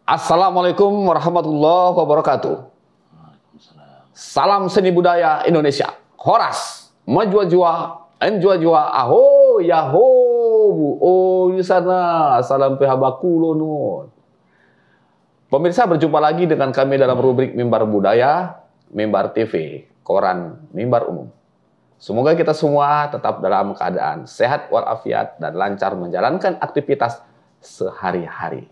Assalamualaikum warahmatullahi wabarakatuh. Salam seni budaya Indonesia. Horas, majwa-jwa, enjwa-jwa, aho, yaho, oh di sana, salam pehabakulo nun. Pemirsa, berjumpa lagi dengan kami dalam rubrik Mimbar Budaya, Mimbar TV, koran Mimbar Umum. Semoga kita semua tetap dalam keadaan sehat walafiat dan lancar menjalankan aktivitas sehari-hari.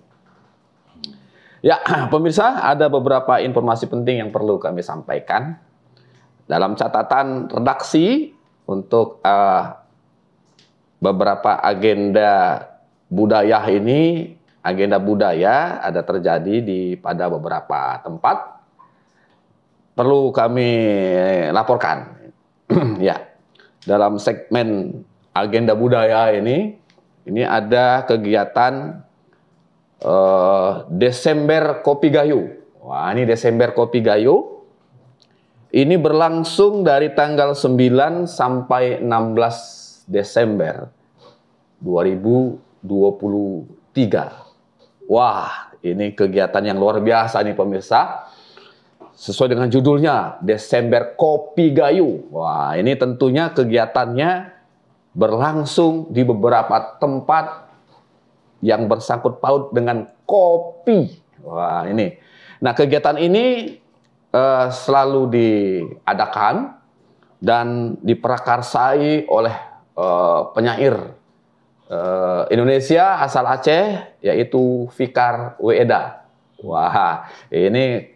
Ya, pemirsa, ada beberapa informasi penting yang perlu kami sampaikan. Dalam catatan redaksi untuk beberapa agenda budaya ini, agenda budaya ada terjadi pada beberapa tempat. Perlu kami laporkan. Ya, dalam segmen agenda budaya ini ada kegiatan Desember Kopi Gayo. Wah, ini Desember Kopi Gayo. Ini berlangsung dari tanggal 9 sampai 16 Desember 2023. Wah, ini kegiatan yang luar biasa nih pemirsa. Sesuai dengan judulnya, Desember Kopi Gayo. Wah, ini tentunya kegiatannya berlangsung di beberapa tempat yang bersangkut paut dengan kopi. Wah, ini. Nah, kegiatan ini selalu diadakan dan diprakarsai oleh penyair Indonesia asal Aceh, yaitu Fikar Weeda. Wah, ini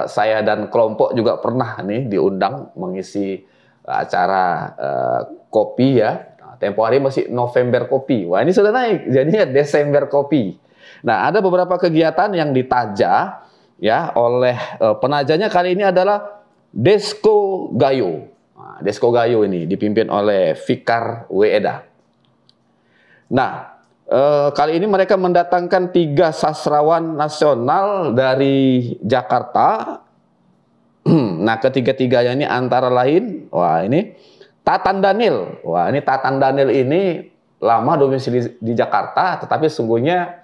saya dan kelompok juga pernah nih diundang mengisi acara kopi ya. Tempo hari masih November Kopi. Wah, ini sudah naik. Jadinya Desember Kopi. Nah, ada beberapa kegiatan yang ditaja ya oleh penajanya kali ini adalah Desko Gayo. Nah, Desko Gayo ini dipimpin oleh Fikar Weeda. Nah, kali ini mereka mendatangkan 3 sastrawan nasional dari Jakarta. Nah, ketiga-tiganya ini antara lain, wah ini Tatan Daniel. Wah, ini Tatan Daniel ini lama domisili di Jakarta, tetapi sungguhnya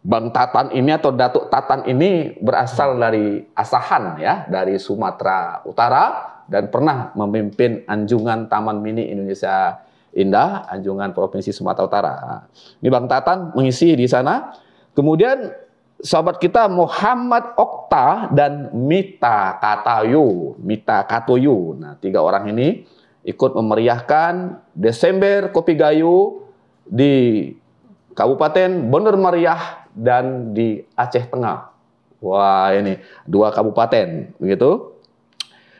Bang Tatan ini atau Datuk Tatan ini berasal dari Asahan ya, dari Sumatera Utara dan pernah memimpin Anjungan Taman Mini Indonesia Indah, Anjungan Provinsi Sumatera Utara. Nah, ini Bang Tatan mengisi di sana. Kemudian sahabat kita Muhammad Okta dan Mita Katoyo. Nah, 3 orang ini ikut memeriahkan Desember Kopi Gayo di Kabupaten Bener Meriah dan di Aceh Tengah. Wah, ini 2 kabupaten, begitu.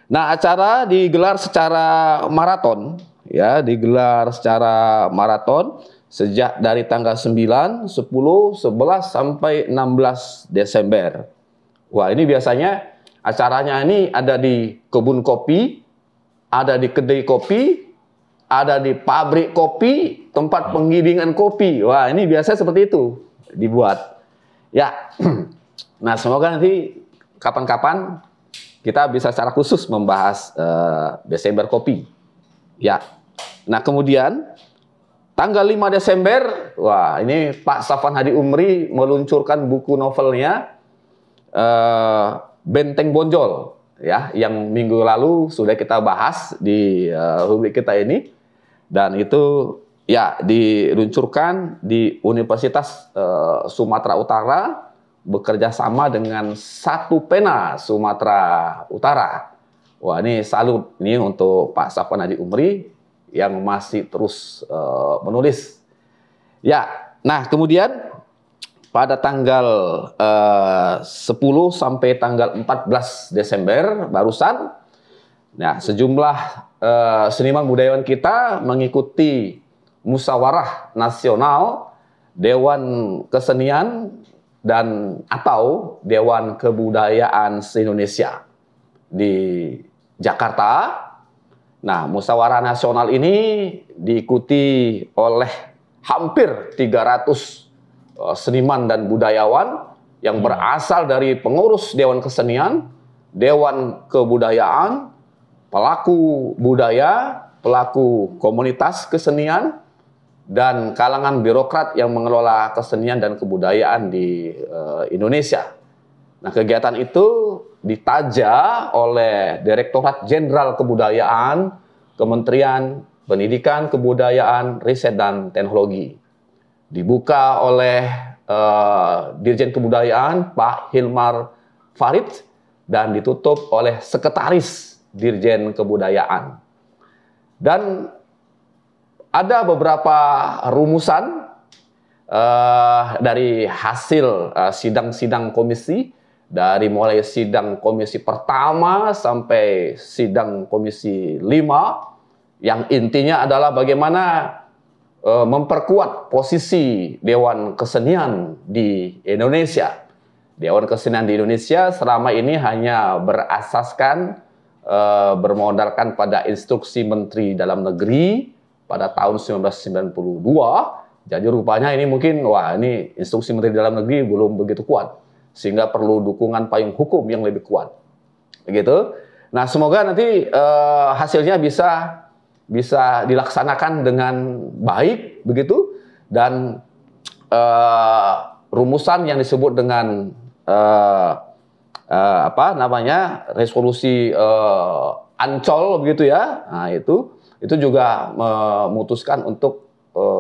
Nah, acara digelar secara maraton, ya, sejak dari tanggal 9, 10, 11 sampai 16 Desember. Wah, ini biasanya acaranya ini ada di kebun kopi, ada di kedai kopi, ada di pabrik kopi, tempat penggilingan kopi. Wah, ini biasanya seperti itu dibuat. Ya, nah semoga nanti kapan-kapan kita bisa secara khusus membahas Desember Kopi. Ya, nah kemudian tanggal 5 Desember, wah ini Pak Safwan Hadi Umri meluncurkan buku novelnya Benteng Bonjol. Ya, yang minggu lalu sudah kita bahas di rubrik kita ini, dan itu ya diluncurkan di Universitas Sumatera Utara bekerja sama dengan Satu Pena Sumatera Utara. Wah, ini salut ini untuk Pak Safwan Hadi Umri yang masih terus menulis. Ya, nah kemudian pada tanggal 10 sampai tanggal 14 Desember barusan, nah sejumlah seniman budayawan kita mengikuti Musyawarah Nasional Dewan Kesenian dan atau Dewan Kebudayaan se-Indonesia di Jakarta. Nah, Musyawarah Nasional ini diikuti oleh hampir 300 seniman dan budayawan yang berasal dari pengurus Dewan Kesenian, Dewan Kebudayaan, pelaku budaya, pelaku komunitas kesenian, dan kalangan birokrat yang mengelola kesenian dan kebudayaan di Indonesia. Nah, kegiatan itu ditaja oleh Direktorat Jenderal Kebudayaan, Kementerian Pendidikan, Kebudayaan, Riset, dan Teknologi. Dibuka oleh Dirjen Kebudayaan Pak Hilmar Farid dan ditutup oleh Sekretaris Dirjen Kebudayaan. Dan ada beberapa rumusan dari hasil sidang-sidang komisi, dari mulai sidang komisi pertama sampai sidang komisi 5, yang intinya adalah bagaimana memperkuat posisi Dewan Kesenian di Indonesia. Dewan Kesenian di Indonesia selama ini hanya berasaskan, bermodalkan pada instruksi Menteri Dalam Negeri pada tahun 1992. Jadi rupanya ini mungkin, ini instruksi Menteri Dalam Negeri belum begitu kuat, sehingga perlu dukungan payung hukum yang lebih kuat. Begitu. Nah, semoga nanti hasilnya bisa dilaksanakan dengan baik, begitu. Dan rumusan yang disebut dengan resolusi Ancol, begitu ya. Nah, itu juga memutuskan untuk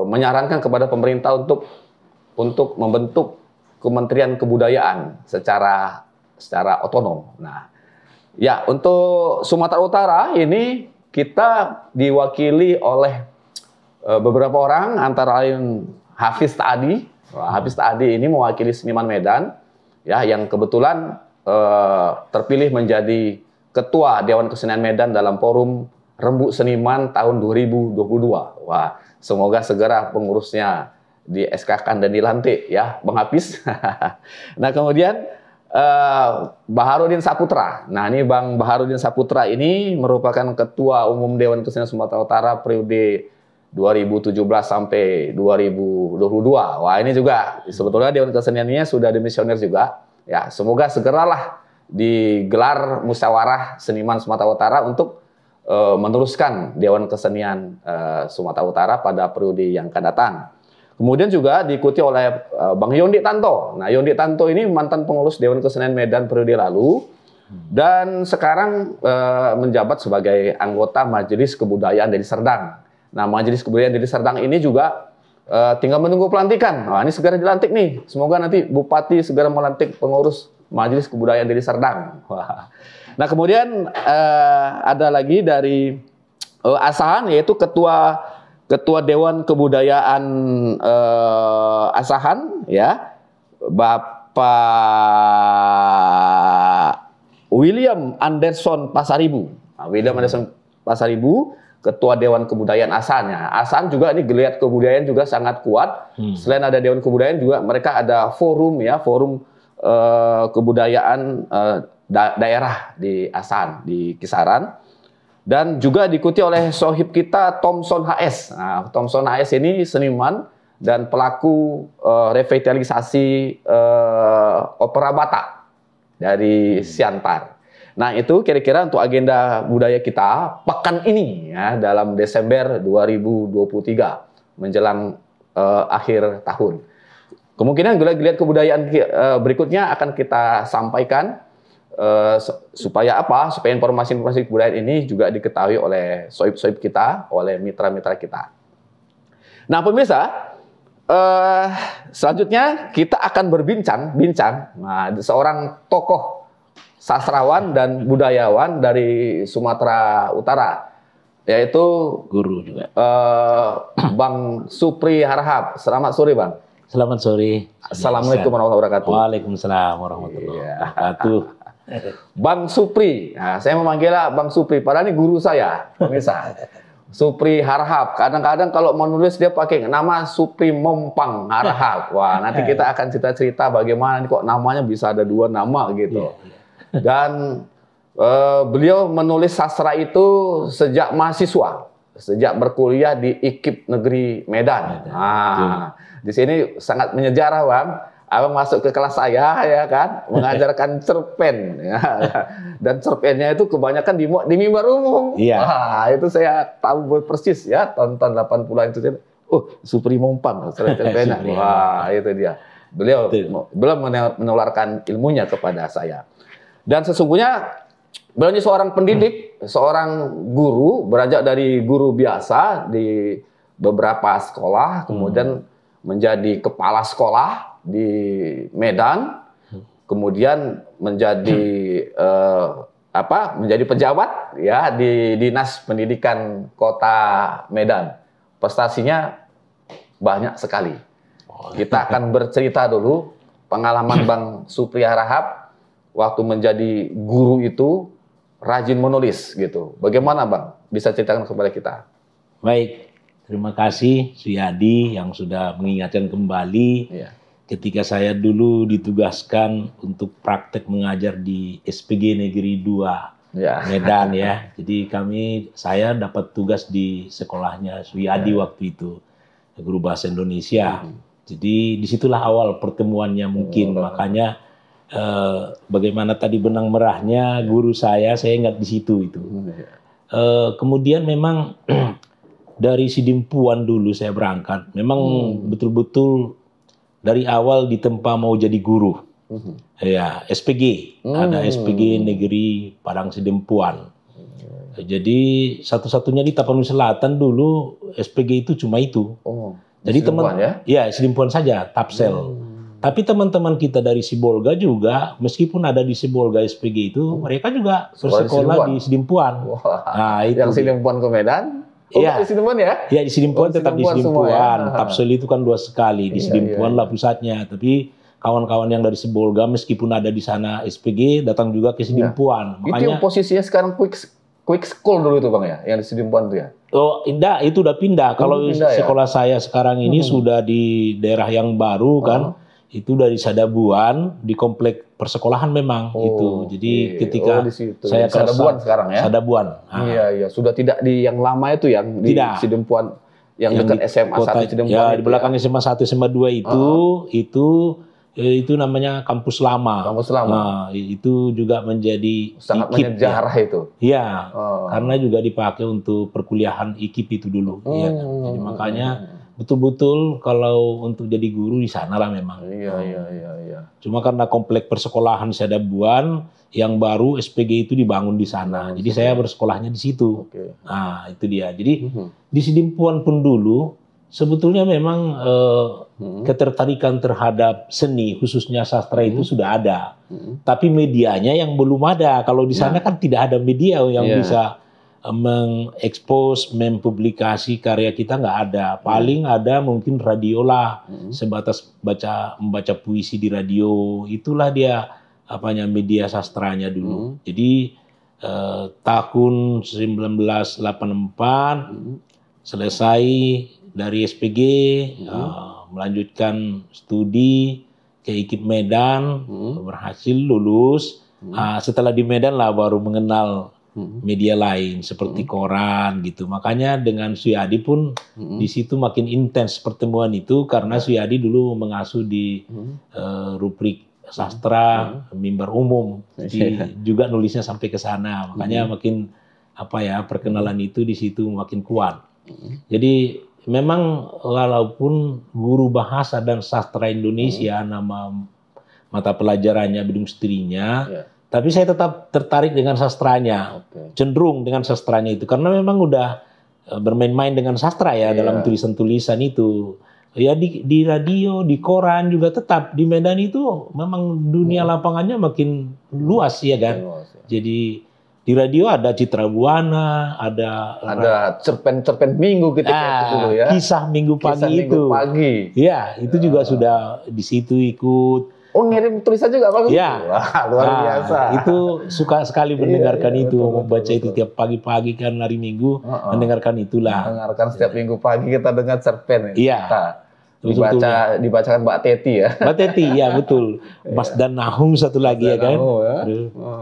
menyarankan kepada pemerintah untuk membentuk Kementerian Kebudayaan secara otonom. Nah, ya, untuk Sumatera Utara ini kita diwakili oleh beberapa orang, antara lain Hafiz Ta'adi. Hafiz Ta'adi ini mewakili seniman Medan, ya, yang kebetulan terpilih menjadi Ketua Dewan Kesenian Medan dalam Forum Rembuk Seniman tahun 2022. Wah, semoga segera pengurusnya di SK-kan dan dilantik, ya, Bang Hafiz. Nah, kemudian Baharudin Saputra. Nah, ini Bang Baharudin Saputra ini merupakan Ketua Umum Dewan Kesenian Sumatera Utara periode 2017 sampai 2022. Wah, ini juga sebetulnya Dewan Keseniannya sudah dimisioner juga. Ya, semoga segeralah digelar musyawarah seniman Sumatera Utara untuk meneruskan Dewan Kesenian Sumatera Utara pada periode yang akan datang. Kemudian juga diikuti oleh Bang Yondi Tanto. Nah, Yondi Tanto ini mantan pengurus Dewan Kesenian Medan periode lalu dan sekarang menjabat sebagai anggota Majelis Kebudayaan Deli Serdang. Nah, Majelis Kebudayaan Deli Serdang ini juga tinggal menunggu pelantikan. Nah, ini segera dilantik nih. Semoga nanti Bupati segera melantik pengurus Majelis Kebudayaan Deli Serdang. Wah. Nah, kemudian ada lagi dari Asahan, yaitu Ketua Dewan Kebudayaan Asahan, ya, Bapak William Anderson Pasaribu. Nah, William Anderson Pasaribu, Ketua Dewan Kebudayaan Asahan. Ya. Asahan juga ini geliat kebudayaan juga sangat kuat. Selain ada Dewan Kebudayaan juga mereka ada forum, ya, forum kebudayaan daerah di Asahan, di Kisaran. Dan juga diikuti oleh sohib kita Thomson HS. Nah, Thomson HS ini seniman dan pelaku revitalisasi opera Batak dari Siantar. Nah, itu kira-kira untuk agenda budaya kita pekan ini, ya, dalam Desember 2023 menjelang akhir tahun. Kemungkinan geliat kebudayaan berikutnya akan kita sampaikan. Supaya apa? Supaya informasi-informasi kebudayaan ini juga diketahui oleh sohib-sohib kita, oleh mitra-mitra kita. Nah, pemirsa, selanjutnya kita akan berbincang, seorang tokoh sastrawan dan budayawan dari Sumatera Utara, yaitu guru juga, Bang Supri Harahap. Selamat sore, Bang. Selamat sore. Assalamualaikum warahmatullahi wabarakatuh. Waalaikumsalam warahmatullahi wabarakatuh. Bang Supri, nah, saya memanggilnya Bang Supri, padahal ini guru saya, pemirsa. Supri Harahap. Kadang-kadang kalau menulis dia pakai nama Supri Mompang Harahap. Wah, nanti kita akan cerita-cerita bagaimana kok namanya bisa ada dua nama gitu. Dan beliau menulis sastra itu sejak mahasiswa, sejak berkuliah di IKIP Negeri Medan. Nah, di sini sangat menyejarah, Bang. Abang masuk ke kelas saya ya kan, mengajarkan cerpen ya. Dan cerpennya itu kebanyakan di mimbar umum. Iya. Wah, itu saya tahu persis ya, tahun-tahun 80-an itu. Oh, Supri Mompang cerpennya. Wah, itu dia. Beliau menularkan ilmunya kepada saya. Dan sesungguhnya beliau ini seorang pendidik, seorang guru, beranjak dari guru biasa di beberapa sekolah, kemudian menjadi kepala sekolah di Medan, kemudian menjadi menjadi pejabat ya di Dinas Pendidikan Kota Medan. Prestasinya banyak sekali. Kita akan bercerita dulu pengalaman Bang Supri Harahap waktu menjadi guru itu rajin menulis gitu. Bagaimana Bang? Bisa ceritakan kepada kita? Baik, terima kasih Suyadi yang sudah mengingatkan kembali. Iya. Ketika saya dulu ditugaskan untuk praktek mengajar di SPG Negeri 2 ya. Medan ya. Jadi saya dapat tugas di sekolahnya Suyadi waktu itu, guru bahasa Indonesia. Jadi disitulah awal pertemuannya mungkin. Makanya bagaimana tadi benang merahnya guru saya ingat di situ itu. Kemudian memang dari Sidimpuan dulu saya berangkat. Memang betul-betul dari awal ditempa mau jadi guru. Ya, SPG. Ada SPG Negeri Padang Sidimpuan. Jadi satu-satunya di Tapanuli Selatan dulu SPG itu cuma itu. Jadi Sidimpuan saja, Tapsel. Tapi teman-teman kita dari Sibolga juga, meskipun ada di Sibolga SPG itu, mereka juga bersekolah di Sidimpuan. Nah, itu yang Sidimpuan ke Medan? Iya, di Sidimpuan ya? Iya, di Sidimpuan tetap di Sidimpuan. Ya. Tapsel itu kan 2 sekali, di Sidimpuan lah pusatnya. Tapi kawan-kawan yang dari Sibolga meskipun ada di sana SPG datang juga ke Sidimpuan. Makanya, itu yang posisinya sekarang quick school dulu itu Bang ya, yang di Sidimpuan itu ya? Oh, indah, itu udah pindah. Kalau sekolah saya sekarang ini sudah di daerah yang baru kan. Itu dari Sadabuan di komplek persekolahan memang itu. Jadi ketika saya ke Sadabuan sekarang ya. Sadabuan. Iya, sudah tidak di yang lama itu yang di Sidimpuan yang dekat SMA 1 Sidimpuan. Ya, di belakang SMA 1 SMA 2 itu namanya kampus lama. Kampus lama. Nah, itu juga menjadi sangat menyejarah itu. Iya. Karena juga dipakai untuk perkuliahan IKIP itu dulu. Iya. Jadi makanya betul-betul kalau untuk jadi guru di sana lah memang. Iya. Cuma karena komplek persekolahan Sadabuan yang baru SPG itu dibangun di sana. Jadi saya bersekolahnya di situ. Nah, itu dia. Jadi di Sidimpuan pun dulu sebetulnya memang ketertarikan terhadap seni khususnya sastra itu sudah ada. Tapi medianya yang belum ada. Kalau di sana kan tidak ada media yang bisa mengekspos, mempublikasi karya kita nggak ada. Paling ada mungkin radio lah, sebatas membaca puisi di radio. Itulah dia media sastranya dulu. Jadi tahun 1984 selesai dari SPG, melanjutkan studi ke IKIP Medan, berhasil lulus. Setelah di Medan lah baru mengenal media lain seperti koran gitu. Makanya dengan Suyadi pun di situ makin intens pertemuan itu karena Suyadi dulu mengasuh di rubrik sastra mimbar umum. Jadi juga nulisnya sampai ke sana. Makanya makin perkenalan itu di situ makin kuat. Jadi memang walaupun guru bahasa dan sastra Indonesia nama mata pelajarannya bidung studinya, tapi saya tetap tertarik dengan sastranya, cenderung dengan sastranya itu karena memang udah bermain-main dengan sastra ya dalam tulisan-tulisan itu. Ya di radio, di koran juga tetap di Medan itu memang dunia lapangannya makin luas ya kan. Jadi di radio ada Citra Buana, ada cerpen minggu ketika itu dulu ya. Kisah minggu pagi itu. Ya, itu juga sudah di situ ikut. Oh, ngirim tulisan juga Bang? Ya. Wah, luar biasa. Itu suka sekali mendengarkan itu, membaca itu tiap pagi-pagi kan hari Minggu, mendengarkan itulah. Mendengarkan setiap Minggu pagi kita dengar cerpen. Iya. Dibacakan Mbak Teti ya. Mbak Teti, ya betul. Mas Dan Nahum satu lagi ya kan.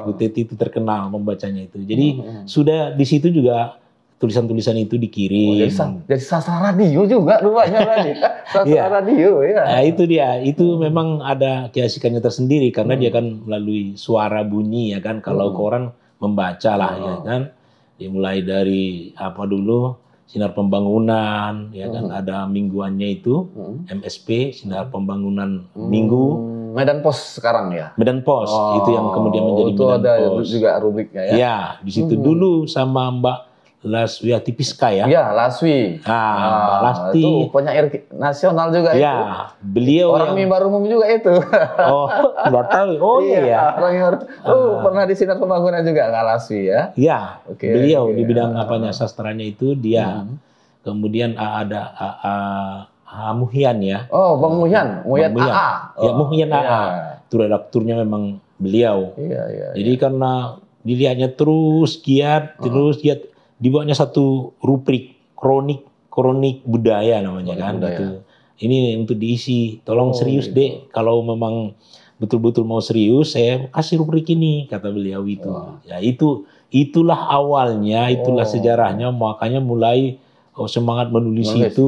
Bu Teti itu terkenal membacanya itu. Jadi sudah di situ juga tulisan-tulisan itu dikirim. Jadi sastra radio juga rupanya tadi. Sastra radio ya. Nah, itu dia. Itu memang ada keasikannya tersendiri karena dia kan melalui suara bunyi ya kan. Kalau koran membaca lah ya kan. Dimulai dari apa dulu Sinar Pembangunan ya kan, ada mingguannya itu MSP Sinar Pembangunan Minggu. Medan Post sekarang ya. Medan Post itu yang kemudian menjadi itu Medan ada Post. juga rubriknya ya. Ya, di situ dulu sama Mbak Laswiati Piska ya. Iya, Laswi. Mbak Lasti. Itu penyair nasional juga itu. Ya, beliau orang mimbar umum juga itu. Oh, nggak tahu. Oh iya. Orang mimbar. Pernah di Sinar Pembangunan juga Kak Laswi ya. Ya, beliau di bidang apanya sastranya itu dia. Kemudian ada Muhyan ya. Oh, Bang Muhyan, Muhyan AA. Ya, Muhyan AA. Itu redakturnya memang beliau. Iya. Jadi karena dilihatnya terus giat, dibuatnya satu rubrik kronik budaya namanya kan gitu. Ini untuk diisi. Tolong serius Dek, kalau memang betul-betul mau serius saya kasih rubrik ini kata beliau itu. Ya itulah awalnya, itulah sejarahnya, makanya mulai semangat menulis itu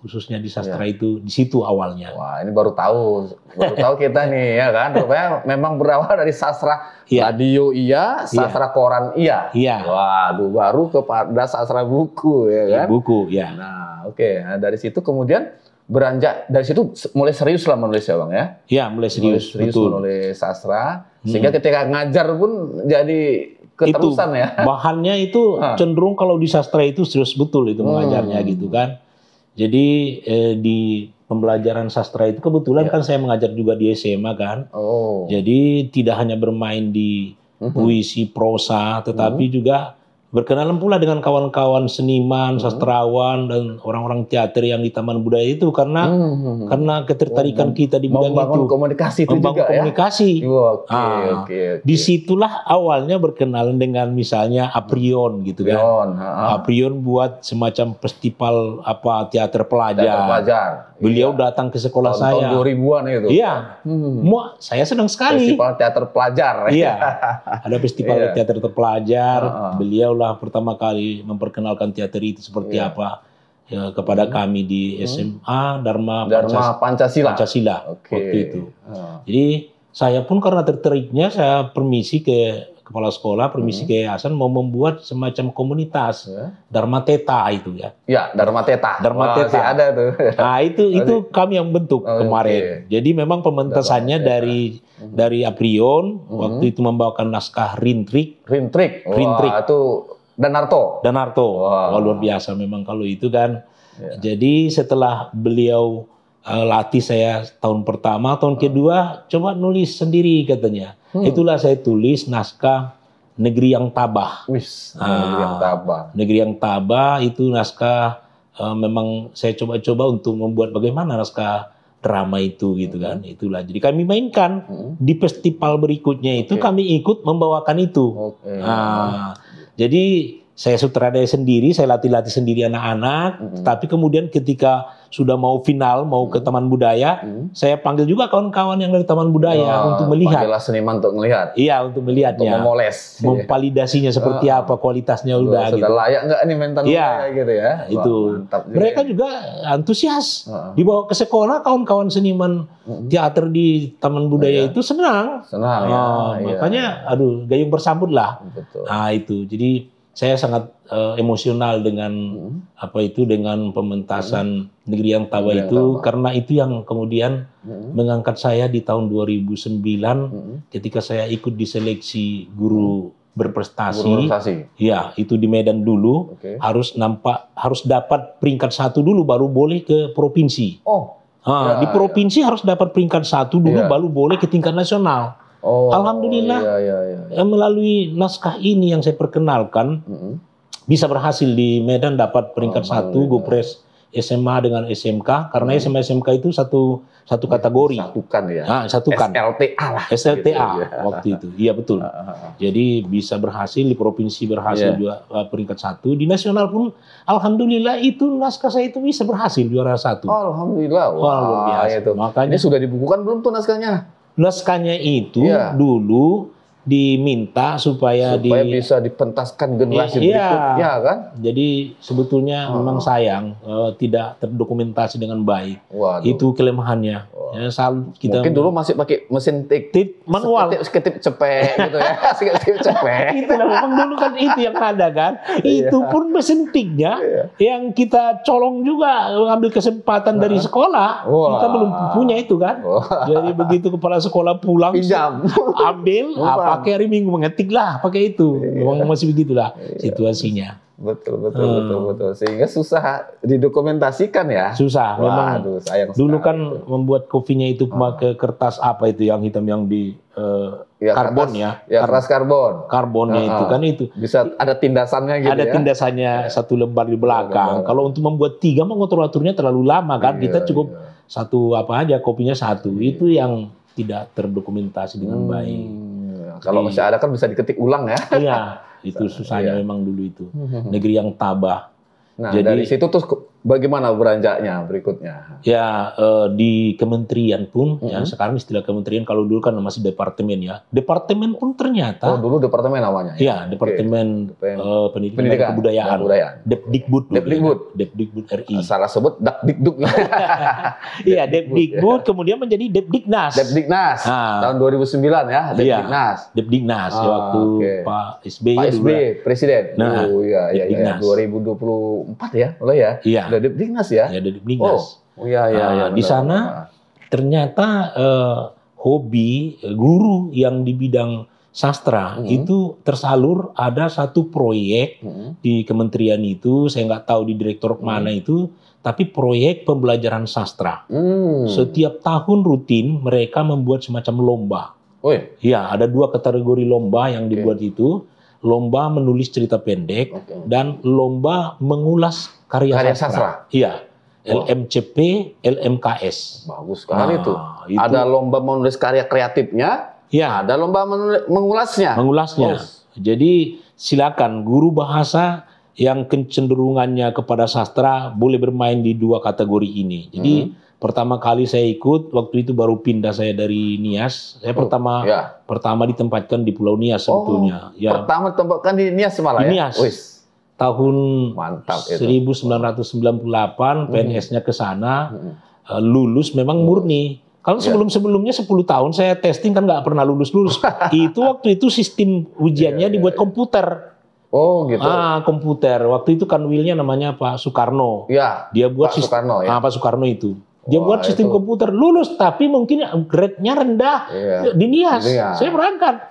khususnya di sastra itu di situ awalnya. Wah, ini baru tahu kita nih ya kan. Rupanya memang berawal dari sastra radio sastra koran iya. Waduh, baru kepada sastra buku ya kan. Buku ya. Nah, oke. Nah, dari situ kemudian beranjak dari situ mulai serius lah menulis ya Bang ya. Iya, mulai serius betul. Menulis sastra sehingga ketika ngajar pun jadi keterusan ya. Bahannya itu cenderung kalau di sastra itu serius betul itu mengajarnya gitu kan. Jadi di pembelajaran sastra itu kebetulan kan saya mengajar juga di SMA kan. Jadi tidak hanya bermain di puisi, prosa, tetapi juga berkenalan pula dengan kawan-kawan seniman, sastrawan dan orang-orang teater yang di Taman Budaya itu karena ketertarikan kita di bidang itu. Membangun komunikasi itu juga komunikasi. Ya. Oke. Disitulah awalnya berkenalan dengan misalnya Aprion gitu kan. Aprion buat semacam festival teater pelajar. Beliau datang ke sekolah saya. Tahun 2000-an itu. Iya. Saya senang sekali. Festival teater pelajar. Iya. Ada festival teater pelajar. Beliau pertama kali memperkenalkan teater itu seperti apa kepada kami di SMA Dharma Pancasila waktu itu. Jadi saya pun karena tertariknya saya permisi ke kepala sekolah, permisi ke yayasan mau membuat semacam komunitas Dharma Theta itu ya. Ya, Dharma Theta. Ada tuh. Nah, itu kami yang bentuk kemarin. Jadi memang pementasannya dari Aprion waktu itu membawakan naskah Rintrik. Itu Danarto. Wah, luar biasa memang kalau itu kan. Jadi setelah beliau latih saya tahun pertama, tahun kedua coba nulis sendiri katanya. Itulah saya tulis naskah Negeri yang Tabah. Negeri yang Tabah itu naskah memang saya coba-coba untuk membuat bagaimana naskah drama itu gitu kan. Itulah. Jadi kami mainkan di festival berikutnya itu kami ikut membawakan itu. Jadi saya sutradara sendiri, saya latih-latih sendiri anak-anak. Tapi kemudian ketika sudah mau final, mau ke Taman Budaya, saya panggil juga kawan-kawan yang dari Taman Budaya untuk melihat. Panggillah seniman untuk melihat. Iya, untuk melihatnya. Untuk memoles. Memvalidasinya seperti apa, kualitasnya udah sudah gitu. layak nggak nih mental budaya gitu ya. Itu. Mereka juga antusias. Dibawa ke sekolah, kawan-kawan seniman teater di Taman Budaya itu senang. Makanya, gayung bersambut lah. Betul. Nah, itu. Jadi saya sangat emosional dengan dengan pementasan Negeri yang Tabah itu karena itu yang kemudian mengangkat saya di tahun 2009 ketika saya ikut di seleksi guru berprestasi. Ya, itu di Medan dulu harus dapat peringkat 1 dulu baru boleh ke provinsi. Di provinsi harus dapat peringkat 1 dulu baru boleh ke tingkat nasional. Alhamdulillah melalui naskah ini yang saya perkenalkan bisa berhasil di Medan dapat peringkat 1 Gopres SMA dengan SMK karena SMA SMK itu satu kategori. Satukan. SLTA lah. SLTA waktu itu. Iya betul. Jadi bisa berhasil di provinsi juga peringkat 1 di nasional pun alhamdulillah itu naskah saya itu bisa berhasil juara 1. Alhamdulillah. Wah, luar biasa. Makanya ini sudah dibukukan belum tuh naskahnya? Naskahnya itu dulu diminta supaya bisa dipentaskan generasi berikutnya kan. Jadi sebetulnya memang sayang tidak terdokumentasi dengan baik. Waduh. Itu kelemahannya. Ya, kita mungkin dulu masih pakai mesin tik manual, ketip cepet gitu ya. Ketip cepet. Itulah memang dulu kan itu yang ada kan. Itu pun mesin tiknya yang kita colong juga, ambil kesempatan dari sekolah. Kita belum punya itu kan. Jadi begitu kepala sekolah pulang, pinjam, ambil, pakai hari Minggu mengetik lah, pakai itu. Memang masih begitulah situasinya. Betul. Sehingga susah didokumentasikan ya. Susah. Memang. Waduh, sayang dulu kan itu. membuat kopinya itu pakai kertas apa itu yang hitam yang di karbon ya. Kertas karbon. Karbonnya itu kan itu. Bisa ada tindasannya gitu ada tindasannya satu lembar di belakang. Kalau untuk membuat 3 mengatur-aturnya terlalu lama kan. Kita cukup satu apa aja, kopinya satu. Itu yang tidak terdokumentasi dengan baik. Kalau masih ada kan bisa diketik ulang ya. Iya. Itu susahnya memang dulu itu. Negeri yang tabah. Nah, jadi dari situ terus bagaimana beranjaknya berikutnya? Ya, di kementerian pun, ya sekarang istilah kementerian, kalau dulu kan masih departemen ya. Departemen pun ternyata. Oh, dulu departemen namanya? Ya, Departemen Pendidikan dan Kebudayaan. Depdikbud. Depdikbud RI. Salah sebut Dakdikduk. Iya, Depdikbud kemudian menjadi Depdiknas. Depdiknas. Tahun 2009 ya, Depdiknas. Depdiknas waktu Pak SBY. Pak SBY presiden. Nah, iya. 2024 ya, mulai ya. Iya. Udah Depdiknas ya? Ya, Depdiknas. Iya. Di sana ternyata hobi guru yang di bidang sastra itu tersalur ada satu proyek di kementerian itu, saya nggak tahu di direktorat mana itu, tapi proyek pembelajaran sastra. Setiap tahun rutin mereka membuat semacam lomba. Ya, ada 2 kategori lomba yang dibuat itu. Lomba menulis cerita pendek dan lomba mengulas karya sastra. Iya, LMCP, LMKS. Bagus sekali itu. Ada lomba menulis karya kreatifnya, ada lomba mengulasnya. Jadi silakan guru bahasa yang kecenderungannya kepada sastra boleh bermain di 2 kategori ini. Jadi pertama kali saya ikut, waktu itu baru pindah saya dari Nias. Saya pertama ditempatkan di Pulau Nias sebetulnya. Pertama ditempatkan di Nias malah ya? Di Nias. Tahun 1998, PNS-nya ke sana, lulus memang murni. Kalau sebelum-sebelumnya 10 tahun saya testing kan nggak pernah lulus-lulus. Waktu itu sistem ujiannya dibuat komputer. Oh gitu. Komputer. Waktu itu kanwilnya namanya Pak Soekarno. Iya. Dia buat Pak Soekarno ya. Pak Soekarno itu. Dia buat sistem komputer, lulus, tapi mungkin grade-nya rendah di Nias. Saya berangkat.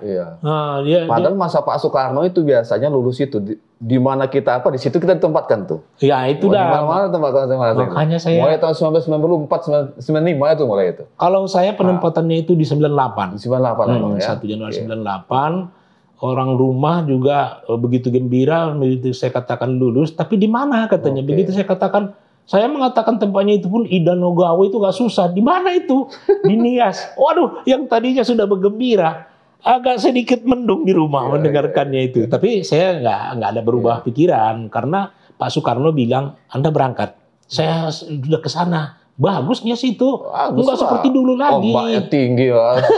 Padahal masa Pak Soekarno itu biasanya lulus itu di mana kita di situ kita ditempatkan tuh. Ya itu dah. Di mana tempatkan. Makanya saya. Mulai tahun 1994, 95 itu mulai itu. Kalau saya penempatannya itu di 98. 98 memang ya. 1 Januari 98. Orang rumah juga begitu gembira, begitu saya katakan lulus. Tapi di mana katanya? Begitu saya katakan. Saya mengatakan tempatnya itu pun Ida Nogawe itu gak susah. Di mana itu? Di Nias. Waduh, yang tadinya sudah bergembira, agak sedikit mendung di rumah mendengarkannya itu. Tapi saya nggak ada berubah pikiran karena Pak Soekarno bilang Anda berangkat. Saya sudah ke sana. Bagusnya situ, nggak seperti dulu lagi. Ombaknya tinggi,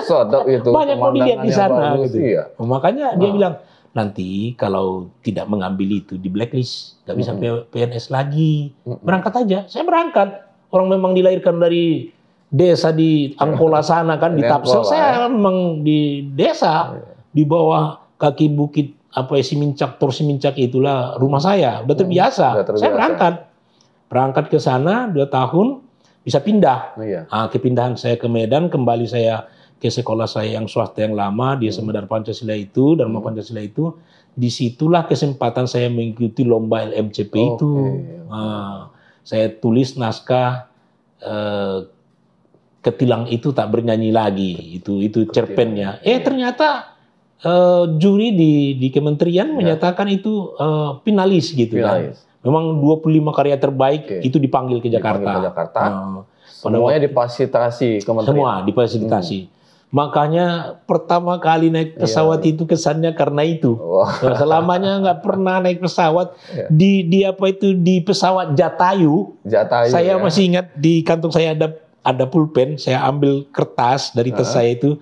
sodok itu. Banyak mau dilihat di sana. Gitu. Makanya dia bilang. Nanti kalau tidak mengambil itu di blacklist, nggak bisa PNS lagi. Berangkat aja. Saya berangkat. Orang memang dilahirkan dari desa di Angkola sana kan, di Tapsel. Saya memang di desa, di bawah kaki bukit Simincak, Tor Simincak itulah rumah saya. Udah terbiasa. Saya berangkat ke sana 2 tahun, bisa pindah. Kepindahan saya ke Medan, kembali saya ke sekolah saya yang swasta yang lama di Semedar Pancasila itu, Dharma Pancasila itu, disitulah kesempatan saya mengikuti lomba LMCP itu. Saya tulis naskah Ketilang itu tak bernyanyi lagi, itu cerpennya. Ternyata juri di kementerian menyatakan itu finalis gitu kan. Memang 25 karya terbaik itu dipanggil ke Jakarta. Semuanya difasilitasi kementerian. Semua difasilitasi. Makanya pertama kali naik pesawat itu kesannya karena itu. Selamanya nggak pernah naik pesawat di pesawat Jatayu. Saya masih ingat di kantong saya ada pulpen. Saya ambil kertas dari tas saya itu.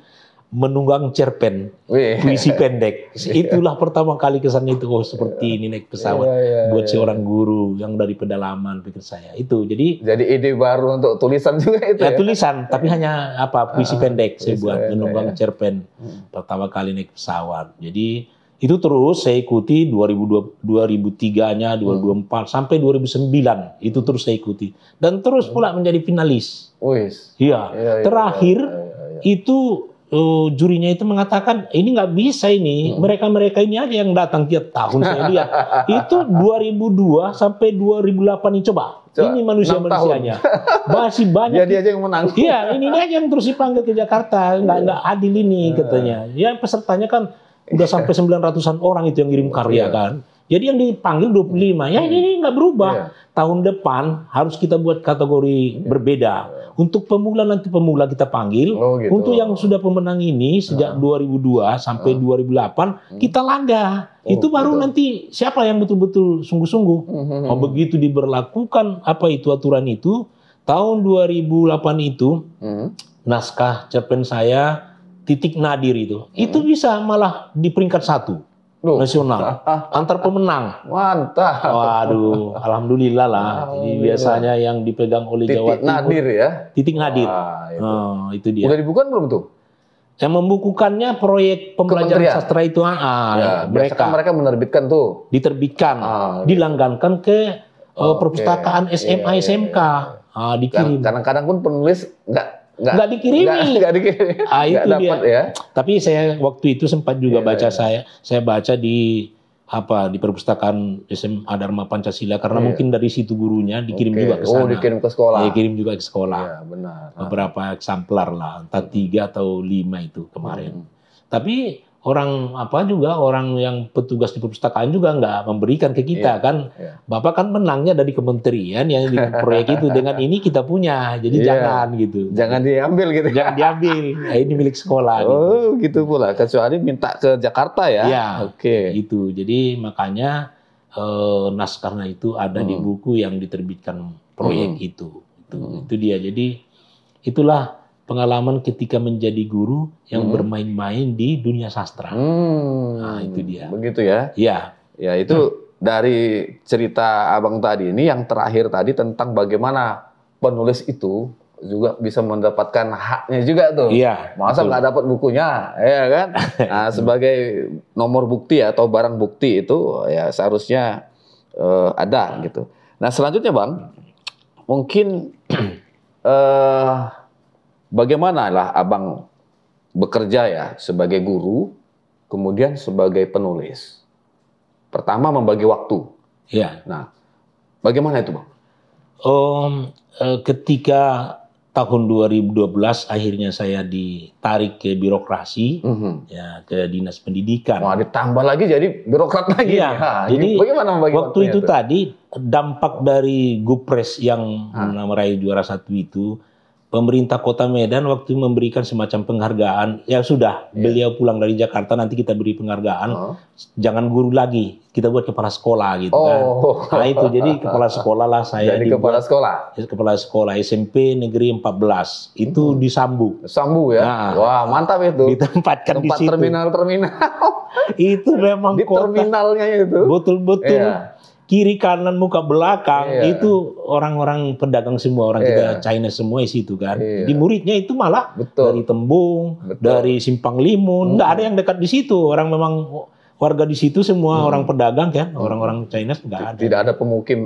menunggang cerpen, puisi pendek. Itulah pertama kali kesannya itu, seperti ini naik pesawat buat seorang guru yang dari pedalaman, pikir saya. Itu jadi ide baru untuk tulisan juga itu ya? Tulisan, tapi hanya puisi pendek saya buat, menunggang cerpen pertama kali naik pesawat. Jadi itu terus saya ikuti 2003-nya, 2004 sampai 2009 itu terus saya ikuti dan terus pula menjadi finalis. Iya. Terakhir itu jurinya itu mengatakan ini nggak bisa ini, mereka ini aja yang datang tiap tahun saya lihat. Itu 2002 sampai 2008 ini coba. Ini manusia-manusianya. Masih banyak. Dia aja yang menang. Iya, ini aja yang terus dipanggil ke Jakarta. Nggak adil ini katanya. Ya pesertanya kan udah sampai 900-an orang itu yang ngirim karya kan. Jadi yang dipanggil 25. Ya ini nggak berubah. Tahun depan harus kita buat kategori berbeda. Untuk pemula nanti kita panggil. Gitu. Untuk yang sudah pemenang ini sejak 2002 sampai 2008 kita langga. Itu baru nanti siapa yang betul-betul sungguh-sungguh. Begitu diberlakukan aturan itu tahun 2008 itu naskah cerpen saya Titik Nadir itu bisa malah di peringkat 1 nasional antar pemenang. Mantap. Waduh, alhamdulillah lah. Ini biasanya yang dipegang oleh Jawa Timur. Titik Nadir ya. Titik Nadir. Itu dia. Udah dibukukan belum tuh? Yang membukukannya proyek pembelajaran sastra itu mereka menerbitkan tuh. Diterbitkan, dilanggankan ke perpustakaan SMA SMK. Dikirim. Kadang-kadang pun penulis nggak dikirimi. Itu dapat dia. Ya. Tapi saya waktu itu sempat juga baca saya baca di perpustakaan SMA Dharma Pancasila karena mungkin dari situ gurunya dikirim juga ke sana. Dikirim ke sekolah. Dikirim juga ke sekolah. Ya, benar. Beberapa eksemplar lah, entah 3 atau 5 itu kemarin. Tapi orang yang petugas di perpustakaan juga nggak memberikan ke kita kan. Bapak kan menangnya dari kementerian yang di proyek itu, dengan ini kita punya, jadi jangan gitu. Jangan diambil gitu. Jangan diambil. Ini milik sekolah. Gitu pula. Kecuali minta ke Jakarta ya. Ya. Itu. Jadi makanya naskahnya itu ada di buku yang diterbitkan proyek itu. Itu dia. Jadi itulah pengalaman ketika menjadi guru yang bermain-main di dunia sastra. Nah, itu dia. Begitu ya? Iya. Ya, itu dari cerita Abang tadi ini yang terakhir tadi tentang bagaimana penulis itu juga bisa mendapatkan haknya juga tuh. Iya. Masa nggak dapat bukunya, ya kan? Nah, sebagai nomor bukti atau barang bukti itu ya seharusnya ada gitu. Nah, selanjutnya Bang, mungkin bagaimana lah Abang bekerja ya sebagai guru, kemudian sebagai penulis. Pertama membagi waktu. Iya. Nah, bagaimana itu Bang? Ketika tahun 2012 akhirnya saya ditarik ke birokrasi, ya ke dinas pendidikan. Wah, ditambah lagi jadi birokrat lagi. Iya. Jadi bagaimana membagi waktu itu tadi dampak dari Gupres yang meraih juara 1 itu. Pemerintah Kota Medan waktu memberikan semacam penghargaan, ya sudah, beliau pulang dari Jakarta, nanti kita beri penghargaan, jangan guru lagi, kita buat kepala sekolah gitu kan. Nah itu, jadi kepala sekolah lah saya. Jadi kepala sekolah? Kepala sekolah SMP Negeri 14, itu di Sambu. Sambu ya? Nah, wah mantap itu. Ditempatkan di situ. Terminal-terminal. Itu memang di kota. Terminalnya itu. Betul-betul. Kiri kanan muka belakang itu orang-orang pedagang semua, orang kita China semua di situ kan. Di muridnya itu malah dari Tembung, dari Simpang Limun, nggak ada yang dekat di situ. Orang memang warga di situ semua orang pedagang kan, orang-orang China nggak ada. Tidak ada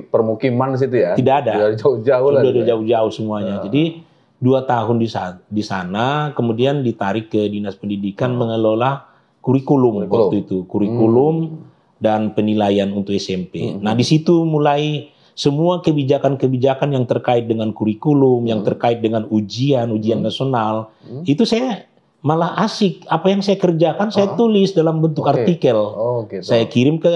permukiman di situ ya? Tidak ada. Sudah jauh-jauh lah. Sudah jauh-jauh semuanya. Jadi 2 tahun di sana, kemudian ditarik ke dinas pendidikan mengelola kurikulum waktu itu, kurikulum dan penilaian untuk SMP. Nah, di situ mulai semua kebijakan-kebijakan yang terkait dengan kurikulum, yang terkait dengan ujian nasional, itu saya malah asik. Apa yang saya kerjakan saya tulis dalam bentuk artikel. Saya kirim ke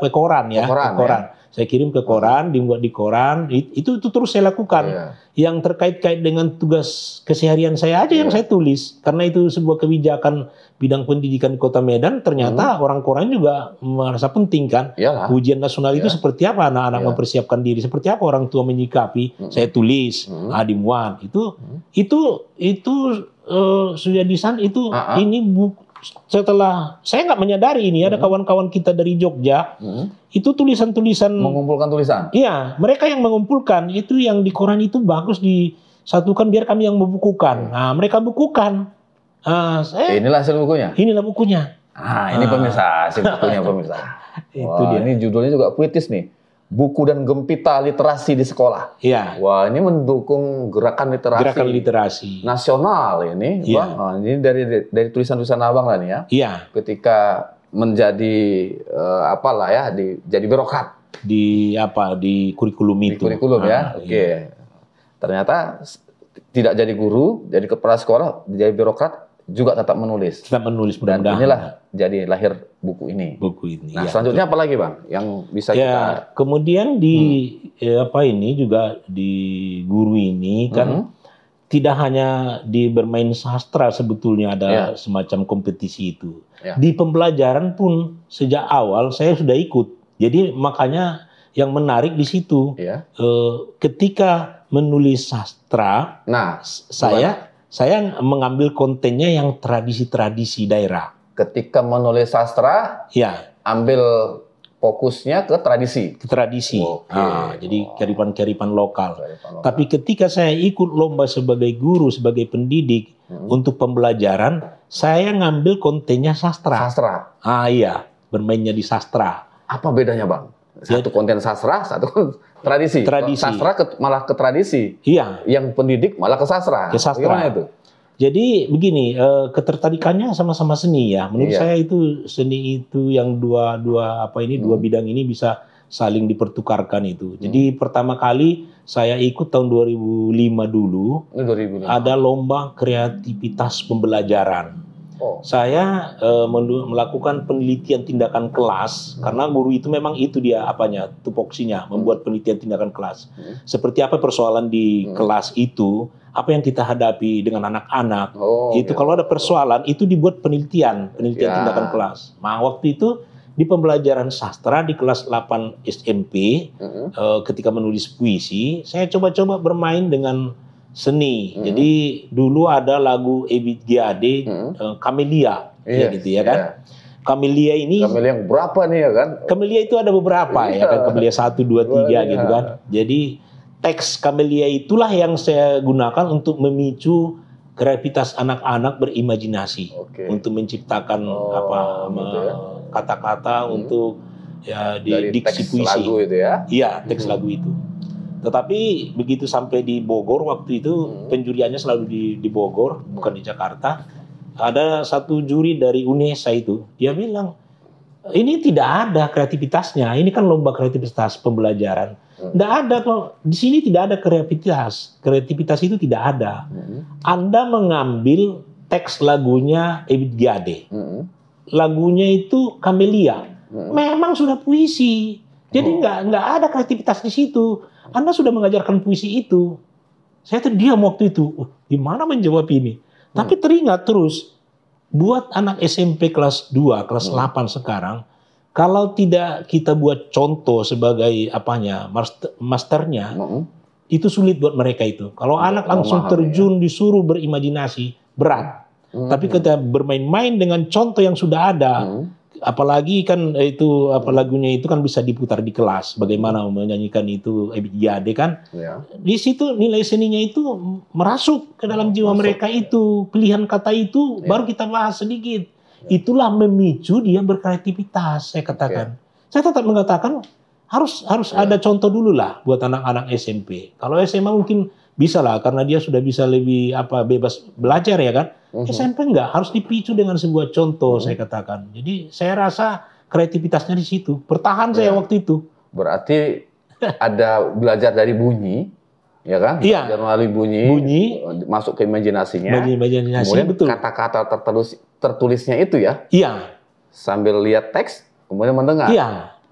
koran ya, ke koran. saya kirim ke koran, dibuat di koran, itu terus saya lakukan. Yang terkait-kait dengan tugas keseharian saya aja yang saya tulis, karena itu sebuah kebijakan bidang pendidikan di Kota Medan. Ternyata orang koran juga merasa penting kan. Ujian nasional itu seperti apa anak-anak mempersiapkan diri, seperti apa orang tua menyikapi. Saya tulis, dimuat. Itu sudah desain itu ini buku. Setelah saya nggak menyadari ini ada kawan-kawan kita dari Jogja itu tulisan-tulisan mengumpulkan tulisan. Iya, mereka yang mengumpulkan itu yang di koran itu bagus disatukan biar kami yang membukukan. Nah, mereka bukukan. Inilah hasil bukunya. Inilah bukunya. Ini pemirsa, hasil bukunya pemirsa. Itu dia. Ini judulnya juga puitis nih. Buku dan Gempita Literasi di Sekolah. Iya. Wah, ini mendukung gerakan literasi nasional ini, Bang. Ini dari tulisan-tulisan Abang lah nih ya. Iya. Ketika menjadi jadi birokrat di kurikulum itu. Di kurikulum ya. Oke. Ternyata tidak jadi guru, jadi kepala sekolah, jadi birokrat juga tetap menulis. Dan inilah jadi lahir buku ini. Nah, selanjutnya apa lagi, Bang? Yang bisa kita kemudian juga di guru ini kan tidak hanya di bermain sastra sebetulnya ada semacam kompetisi itu. Di pembelajaran pun sejak awal saya sudah ikut. Jadi makanya yang menarik di situ ketika menulis sastra, saya mengambil kontennya yang tradisi-tradisi daerah. Ketika menulis sastra, ambil fokusnya ke tradisi. Jadi kearifan-kearifan lokal. Tapi ketika saya ikut lomba sebagai guru, sebagai pendidik untuk pembelajaran, saya ngambil kontennya sastra. Bermainnya di sastra. Apa bedanya, Bang? Satu konten sastra, satu tradisi. Sastra malah ke tradisi. Yang pendidik malah ke sastra. Gimana itu? Jadi begini, ketertarikannya sama-sama seni ya. Menurut saya itu seni itu yang dua bidang ini bisa saling dipertukarkan itu. Jadi pertama kali saya ikut tahun 2005 dulu. Ada lomba kreativitas pembelajaran. Saya melakukan penelitian tindakan kelas karena guru itu memang itu dia tupoksinya membuat penelitian tindakan kelas. Seperti apa persoalan di kelas itu, apa yang kita hadapi dengan anak-anak. Kalau ada persoalan itu dibuat penelitian tindakan kelas. Nah, waktu itu di pembelajaran sastra di kelas 8 SMP ketika menulis puisi, saya coba-coba bermain dengan seni. Jadi dulu ada lagu Ebit G.Ade, Camellia, kan? Camellia ini. Camellia yang berapa nih ya kan? Camellia itu ada beberapa ya kan, Camellia 1, 2, 3 gitu kan. Jadi teks Camellia itulah yang saya gunakan untuk memicu kreativitas anak-anak berimajinasi untuk menciptakan kata-kata untuk di diksi puisi. Lagu itu ya? Iya, teks lagu itu. Tetapi begitu sampai di Bogor waktu itu penjuriannya selalu di Bogor, bukan di Jakarta. Ada satu juri dari UNESA itu, dia bilang ini tidak ada kreativitasnya. Ini kan lomba kreativitas pembelajaran. Tidak ada kok di sini, tidak ada kreativitas. Kreativitas itu tidak ada. Anda mengambil teks lagunya Ebit G.Ade. Lagunya itu Camellia. Memang sudah puisi. Jadi nggak ada kreativitas di situ. Anda sudah mengajarkan puisi itu. Saya terdiam waktu itu. Gimana menjawab ini? Tapi teringat terus. Buat anak SMP kelas 2, kelas 8 sekarang. Kalau tidak kita buat contoh sebagai masternya. Itu sulit buat mereka itu. Kalau anak langsung terjun disuruh berimajinasi. Berat. Tapi ketika bermain-main dengan contoh yang sudah ada. Apalagi kan lagunya itu kan bisa diputar di kelas, bagaimana menyanyikan itu Ebit G.Ade kan. Di situ nilai seninya itu merasuk ke dalam jiwa mereka itu, pilihan kata itu baru kita bahas sedikit. Itulah memicu dia berkreativitas, saya katakan. Saya tetap mengatakan harus ada contoh dulu lah buat anak-anak SMP. Kalau SMA mungkin bisa lah karena dia sudah bisa lebih bebas belajar ya kan. SMP enggak, harus dipicu dengan sebuah contoh saya katakan. Jadi saya rasa kreativitasnya di situ. Bertahan saya waktu itu. Berarti ada belajar dari bunyi, ya kan? Belajar melalui bunyi, masuk ke imajinasinya. Kemudian betul. Kata-kata tertulisnya itu ya. Sambil lihat teks, kemudian mendengar.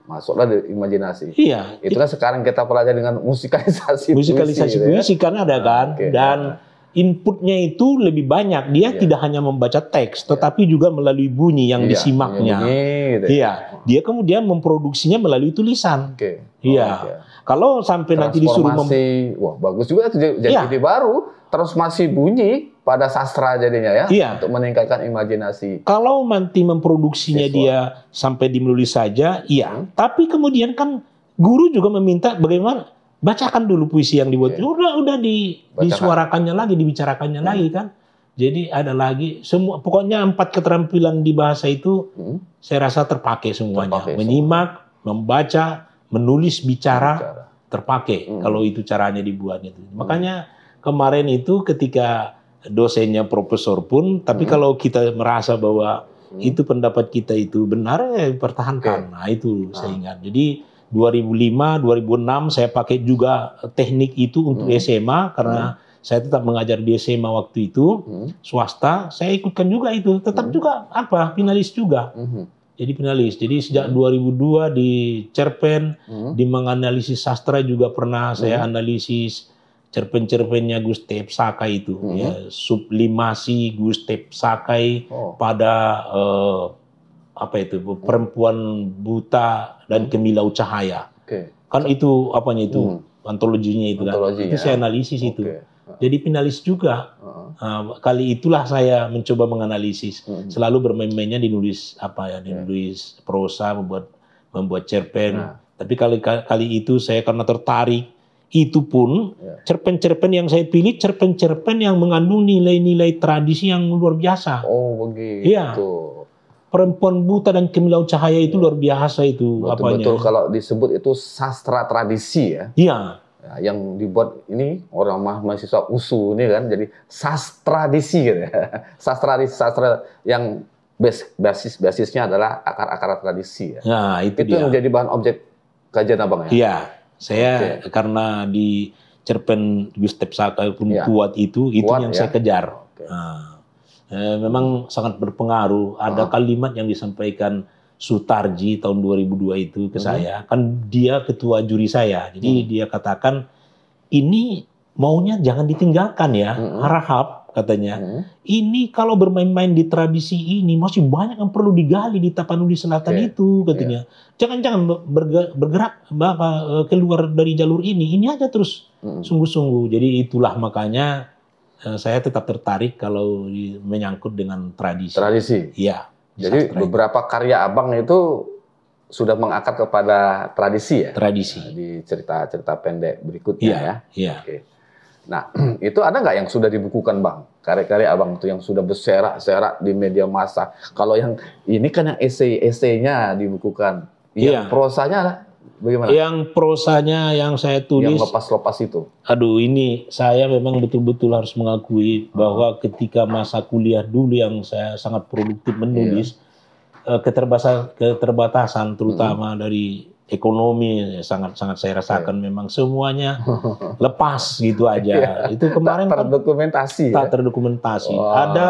masuklah di imajinasi. Iya. Itulah sekarang kita pelajari dengan musikalisasi puisi kan ada kan, dan inputnya itu lebih banyak. Dia tidak hanya membaca teks, tetapi juga melalui bunyi yang disimaknya. Iya, dia kemudian memproduksinya melalui tulisan. Iya. Kalau sampai nanti disuruh wah bagus juga itu jadi ide baru. Transformasi bunyi pada sastra jadinya ya, untuk meningkatkan imajinasi. Kalau nanti memproduksinya dia sampai menulis saja, Tapi kemudian kan guru juga meminta bagaimana bacakan dulu puisi yang dibuat. Udah disuarakannya lagi, dibicarakannya lagi kan. Jadi ada lagi semua, pokoknya 4 keterampilan di bahasa itu saya rasa terpakai semuanya. Menyimak, membaca, menulis, bicara. Terpakai kalau itu caranya dibuat itu. Makanya kemarin itu ketika dosennya profesor pun, tapi kalau kita merasa bahwa itu pendapat kita itu benar, pertahankan. Nah itu saya ingat. Jadi 2005, 2006 saya pakai juga teknik itu untuk SMA karena saya tetap mengajar di SMA waktu itu, swasta. Saya ikutkan juga itu, tetap juga finalis juga. Jadi finalis. Jadi sejak 2002 di Cerpen, di menganalisis sastra juga pernah saya analisis cerpen-cerpennya Gustav Sakai itu, sublimasi Gustav Sakai pada perempuan buta dan kemilau cahaya. Kan itu antologinya itu kan. Itu saya analisis itu. Jadi finalis juga. Kali itulah saya mencoba menganalisis. Selalu bermain-mainnya dinulis dinulis prosa, membuat cerpen. Tapi kali itu saya karena tertarik. Itu pun cerpen-cerpen yang saya pilih cerpen-cerpen yang mengandung nilai-nilai tradisi yang luar biasa. Oh begitu. Iya. Perempuan buta dan kemilau cahaya itu luar biasa itu. Betul-betul kalau disebut itu sastra tradisi ya. Iya. Yang dibuat ini orang mahasiswa USU ini kan jadi sastradisi gitu ya. Sastra yang basisnya adalah akar-akar tradisi ya. Nah, itu yang menjadi bahan objek kajian Abang ya. Iya. Saya karena di cerpen Gustav Sakai pun kuat itu yang saya kejar. Memang sangat berpengaruh. Ada kalimat yang disampaikan Sutarji tahun 2002 itu ke saya. Kan dia ketua juri saya. Jadi dia katakan ini maunya jangan ditinggalkan ya. Harahap katanya. Ini kalau bermain-main di tradisi ini masih banyak yang perlu digali di Tapanuli Selatan itu katanya. Jangan bergerak keluar dari jalur ini. Ini aja terus sungguh-sungguh. Jadi itulah makanya saya tetap tertarik kalau menyangkut dengan tradisi. Tradisi. Iya. Jadi beberapa karya Abang itu sudah mengakar kepada tradisi ya? Tradisi. Di cerita-cerita pendek berikutnya ya? Iya. Nah, itu ada nggak yang sudah dibukukan Bang? Karya-karya Abang itu yang sudah berserak-serak di media massa. Kalau yang ini kan yang esainya dibukukan. Yang prosanya bagaimana? Yang prosanya yang saya tulis. Yang lepas-lepas itu. Aduh, ini saya memang betul-betul harus mengakui bahwa ketika masa kuliah dulu yang saya sangat produktif menulis, keterbatasan terutama dari ekonomi sangat saya rasakan memang semuanya lepas gitu aja. Itu kemarin tak terdokumentasi. Tak terdokumentasi. Ada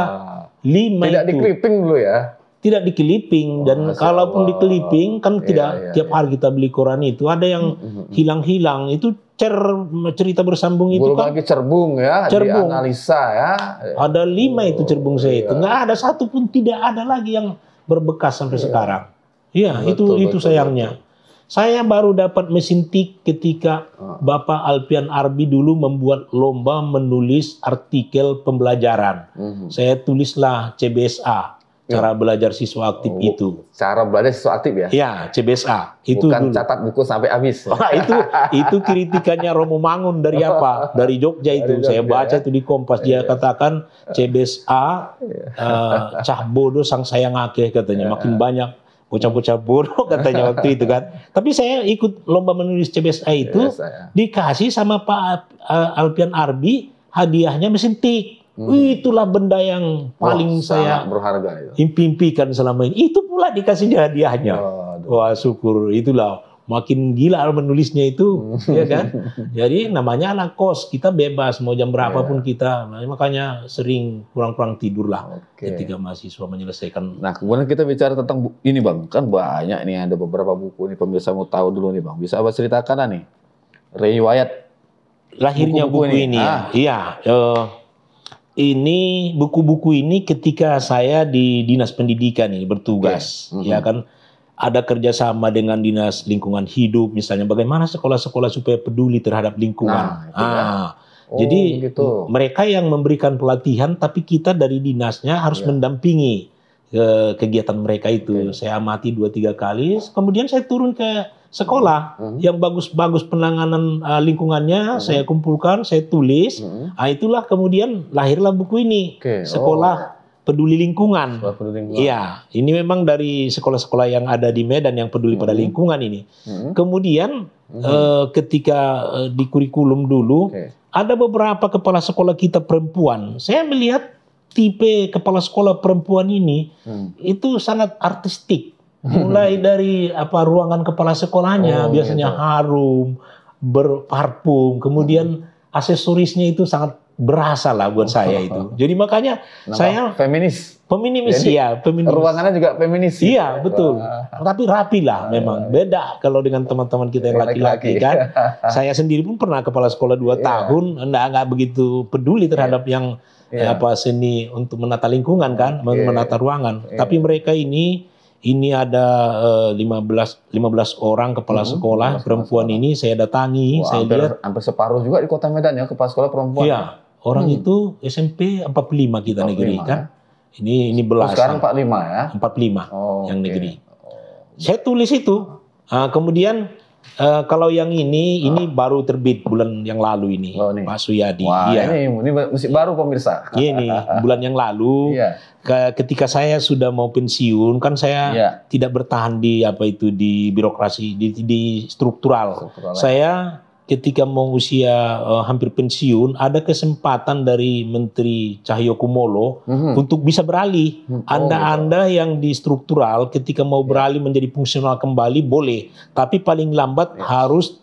5 tidak di clipping dulu ya. Tidak di clipping dan kalaupun di clipping kan tidak tiap hari kita beli koran itu ada yang hilang-hilang itu cerita bersambung itu belum kan lagi cerbung ya, dianalisa ya. Ada 5 itu cerbung saya itu nggak ada satu pun tidak ada lagi yang berbekas sampai sekarang. Iya itu sayangnya. Saya baru dapat mesin tik ketika Bapak Alpian Arbi dulu membuat lomba menulis artikel pembelajaran. Saya tulislah CBSA. Cara belajar siswa aktif itu. Cara belajar siswa aktif ya? Ya, CBSA. Itu bukan dulu. Catat buku sampai habis. Itu kritikannya Romo Mangun dari apa? Dari Jogja itu. Saya baca itu di Kompas. Dia katakan CBSA cah bodoh sang sayang akeh katanya. Makin banyak bocah-bocah bodoh katanya waktu itu kan. Tapi saya ikut lomba menulis CBSA itu. Dikasih sama Pak Alpian Arbi hadiahnya mesin tik. Itulah benda yang paling saya berharga itu. impikan selama ini. Itu pula dikasih hadiahnya. Wah syukur itulah makin gila menulisnya itu, ya kan? Jadi namanya anak kos, kita bebas mau jam berapapun kita. Nah, makanya sering kurang-kurang tidur lah ketika mahasiswa menyelesaikan. Nah, kemudian kita bicara tentang ini Bang, kan banyak nih, ada beberapa buku nih pemirsa mau tahu dulu nih Bang. Bisa Abang ceritakan nih riwayat lahirnya buku ini ya. Iya, ini buku-buku ini ketika saya di Dinas Pendidikan ini bertugas, ya kan? Ada kerjasama dengan Dinas Lingkungan Hidup, misalnya bagaimana sekolah-sekolah supaya peduli terhadap lingkungan. Jadi gitu. Mereka yang memberikan pelatihan, tapi kita dari dinasnya harus mendampingi kegiatan mereka itu. Saya amati 2-3 kali, kemudian saya turun ke sekolah yang bagus-bagus penanganan lingkungannya, saya kumpulkan, saya tulis. Itulah kemudian lahirlah buku ini, Sekolah Peduli Lingkungan. Iya, ini memang dari sekolah-sekolah yang ada di Medan yang peduli pada lingkungan ini. Kemudian ketika di kurikulum dulu, ada beberapa kepala sekolah kita perempuan. Saya melihat tipe kepala sekolah perempuan ini itu sangat artistik. Mulai dari ruangan kepala sekolahnya biasanya harum, berparfum, kemudian aksesorisnya itu sangat berasa lah buat saya itu. Jadi makanya saya feminis ya, feminis. Ruangannya juga feminis. Iya, betul. Tapi rapi lah memang. Beda kalau dengan teman-teman kita yang laki-laki kan. Saya sendiri pun pernah kepala sekolah 2 tahun, enggak begitu peduli terhadap yang seni untuk menata lingkungan kan, menata ruangan. Tapi mereka ini ada 15 orang kepala sekolah perempuan ini saya datangi, saya lihat hampir separuh juga di Kota Medan ya kepala sekolah perempuan. Iya, orang itu SMP 45 kita 45, negeri kan. Ini belasan. Sekarang 45 ya. 45 yang negeri. Saya tulis itu. Kemudian kalau yang ini baru terbit bulan yang lalu ini, Pak Suyadi. Wah, ini masih baru pemirsa. Ini bulan yang lalu. Ketika saya sudah mau pensiun, kan saya tidak bertahan di di birokrasi, di struktural. Saya ketika mau usia hampir pensiun, ada kesempatan dari Menteri Cahyokumolo untuk bisa beralih. Anda yang di struktural ketika mau beralih menjadi fungsional kembali boleh, tapi paling lambat harus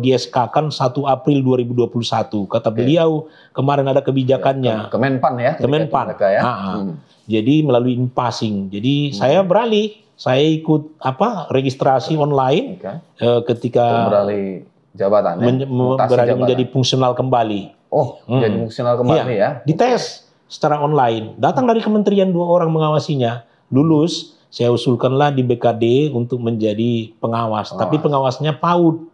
di SK-kan 1 April 2021. Kata beliau kemarin ada kebijakannya. Kemenpan ya. Kemenpan. Jadi melalui passing. Jadi saya beralih, saya ikut registrasi online ketika beralih jabatan beralih menjadi fungsional kembali. Jadi fungsional kembali ya. Dites secara online. Datang dari kementerian 2 orang mengawasinya. Lulus, saya usulkanlah di BKD untuk menjadi pengawas. Tapi pengawasnya PAUD.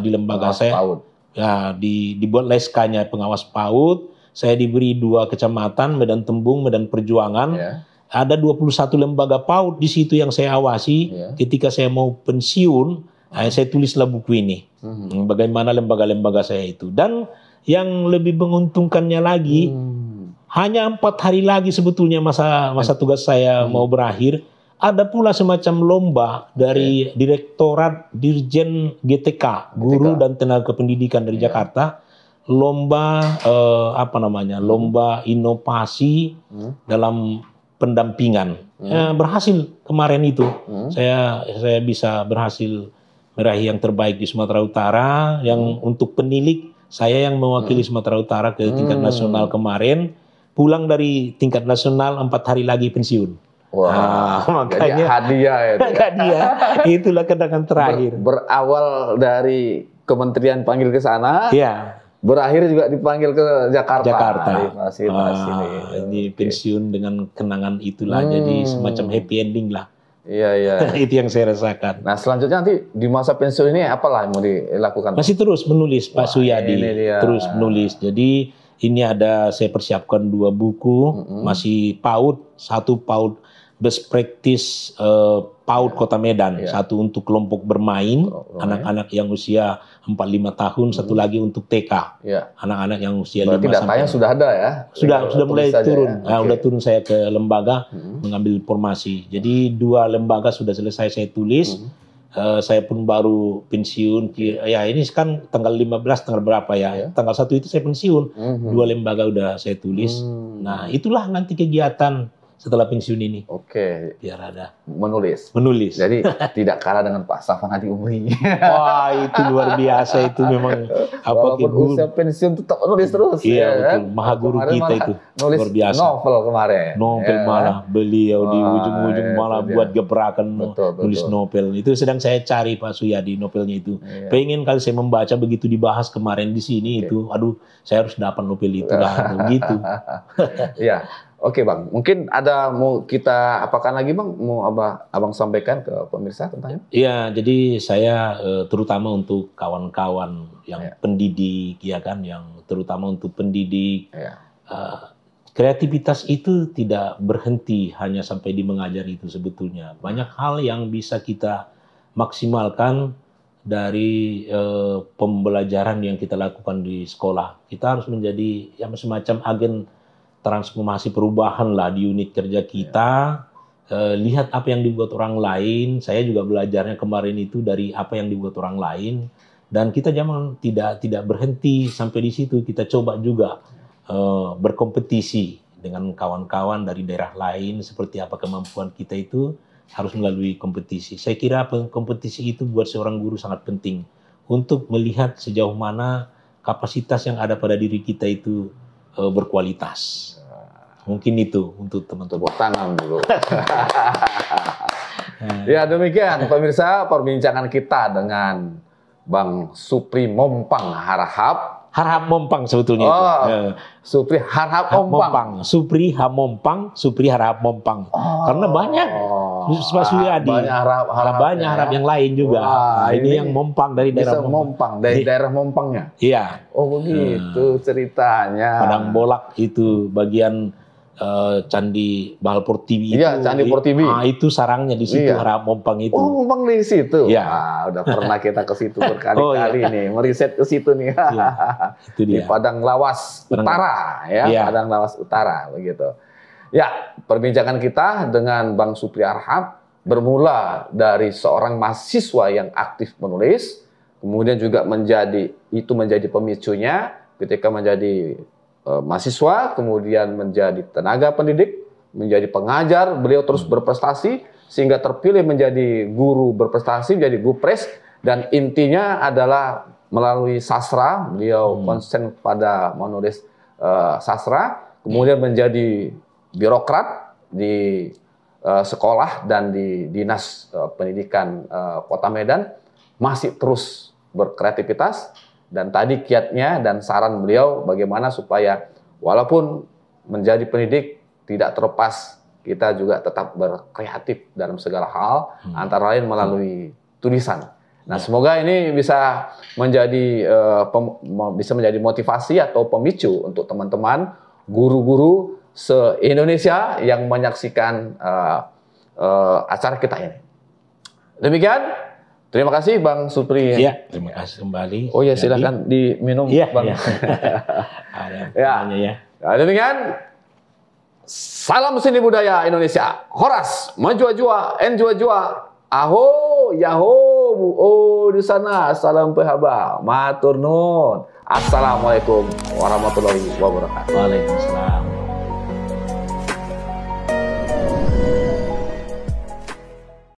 Di lembaga saya. PAUD. Ya, dibuat LSK-nya pengawas PAUD. Saya diberi 2 kecamatan, Medan Tembung, Medan Perjuangan. Ada 21 lembaga PAUD di situ yang saya awasi. Ketika saya mau pensiun, saya tulislah buku ini. Bagaimana lembaga-lembaga saya itu. Dan yang lebih menguntungkannya lagi, hanya 4 hari lagi sebetulnya masa tugas saya mau berakhir. Ada pula semacam lomba dari Direktorat Dirjen GTK, Guru dan Tenaga Pendidikan dari Jakarta. Lomba lomba inovasi dalam pendampingan. Berhasil kemarin itu. Saya bisa berhasil meraih yang terbaik di Sumatera Utara. Yang untuk penilik, saya yang mewakili Sumatera Utara ke tingkat nasional kemarin. Pulang dari tingkat nasional 4 hari lagi pensiun. Wah, makanya hadiah itu. Hadiah. Itulah kenangan terakhir. Berawal dari kementerian panggil ke sana. Berakhir juga dipanggil ke Jakarta. Ini pensiun dengan kenangan itulah. Jadi semacam happy ending lah. Iya. Itu yang saya rasakan. Nah, selanjutnya nanti di masa pensiun ini apalah yang mau dilakukan? Masih terus menulis, Pak Suyadi. Terus menulis. Jadi ini saya persiapkan 2 buku. Masih PAUD. 1 PAUD Best Practice PAUD Kota Medan. 1 untuk kelompok bermain, anak-anak yang usia 4-5 tahun. 1 lagi untuk TK, anak-anak yang usia 5 sampai. Datanya sudah ada ya? Sudah mulai turun. Sudah turun saya ke lembaga mengambil informasi. Jadi 2 lembaga sudah selesai saya tulis. Saya pun baru pensiun. Ya ini kan tanggal 15, tanggal berapa ya? Tanggal 1 itu saya pensiun. 2 lembaga udah saya tulis. Nah itulah nanti kegiatan setelah pensiun ini. Oke. Biar ada Menulis. Jadi tidak kalah dengan Pak Safan Hadi Umri. wah, itu luar biasa, itu memang Walaupun usia pensiun tetap nulis terus. Iya, ya, betul. kan? Maha guru kita itu. Nulis Luar biasa. novel kemarin. Novel malah beliau di ujung-ujung itu malah dia. buat gebrakan Betul. nulis novel. Itu sedang saya cari Pak Suyadi novelnya itu. Iya. Pengen kali saya membaca begitu dibahas kemarin di sini itu. Aduh, saya harus dapat novel itu lah begitu. Iya. Oke Bang, mungkin ada mau kita apakan lagi Bang? Mau abang sampaikan ke pemirsa tentangnya? Iya, jadi saya terutama untuk kawan-kawan yang Iya. pendidik, ya kan, yang terutama untuk pendidik, Iya. kreativitas itu tidak berhenti hanya sampai di mengajar itu sebetulnya. Banyak hal yang bisa kita maksimalkan dari pembelajaran yang kita lakukan di sekolah. Kita harus menjadi yang semacam agen transformasi perubahan lah di unit kerja kita. Lihat apa yang dibuat orang lain. Saya juga belajarnya kemarin itu dari apa yang dibuat orang lain. Dan kita jangan tidak berhenti sampai di situ. Kita coba juga berkompetisi dengan kawan-kawan dari daerah lain. Seperti apa kemampuan kita itu harus melalui kompetisi. Saya kira kompetisi itu buat seorang guru sangat penting untuk melihat sejauh mana kapasitas yang ada pada diri kita itu berkualitas. Mungkin itu untuk teman-teman. Tepuk tangan dulu. Ya demikian pemirsa perbincangan kita dengan Bang Supri Mompang Harahap. Harahap Mompang sebetulnya itu. Supri Harahap Mompang. Supri Mompang, Supri Harahap Mompang. Karena banyak Pak Suyadi. Banyak harap yang lain juga. Wah, ini yang Mompang dari daerah Mompang. Dari daerah Mompangnya. Iya. Oh begitu ceritanya. Padang Bolak itu bagian Candi Balpur TV itu. Iya, Candi Balpur TV. Itu sarangnya di situ, Harahap Mompang itu. Oh, Mompang di situ. Iya. Udah pernah kita ke situ berkali-kali nih, meriset ke situ nih. Iya, itu dia. Di Padang Lawas Utara ya, Iya. Padang Lawas Utara begitu. Ya, perbincangan kita dengan Bang Supri Harahap bermula dari seorang mahasiswa yang aktif menulis, kemudian juga menjadi pemicunya ketika menjadi mahasiswa, kemudian menjadi tenaga pendidik, menjadi pengajar, beliau terus berprestasi sehingga terpilih menjadi guru berprestasi, menjadi gupres, dan intinya adalah melalui sastra, beliau konsen pada menulis sastra, kemudian menjadi birokrat di sekolah dan di Dinas Pendidikan Kota Medan, masih terus berkreativitas. Dan tadi kiatnya dan saran beliau bagaimana supaya walaupun menjadi pendidik tidak terlepas kita juga tetap berkreatif dalam segala hal, antara lain melalui tulisan. Nah, semoga ini bisa menjadi motivasi atau pemicu untuk teman-teman guru-guru se-Indonesia yang menyaksikan acara kita ini. Demikian. Terima kasih Bang Supri. Iya, terima kasih kembali. Oh ya, silakan diminum Bang. Iya. Ada ya. Nah, demikian. Salam seni budaya Indonesia. Horas, menjua-jua, enjua-jua. Aho, yaho, oh di sana. Salam PHB. Matur nuwun. Assalamualaikum warahmatullahi wabarakatuh. Waalaikumsalam.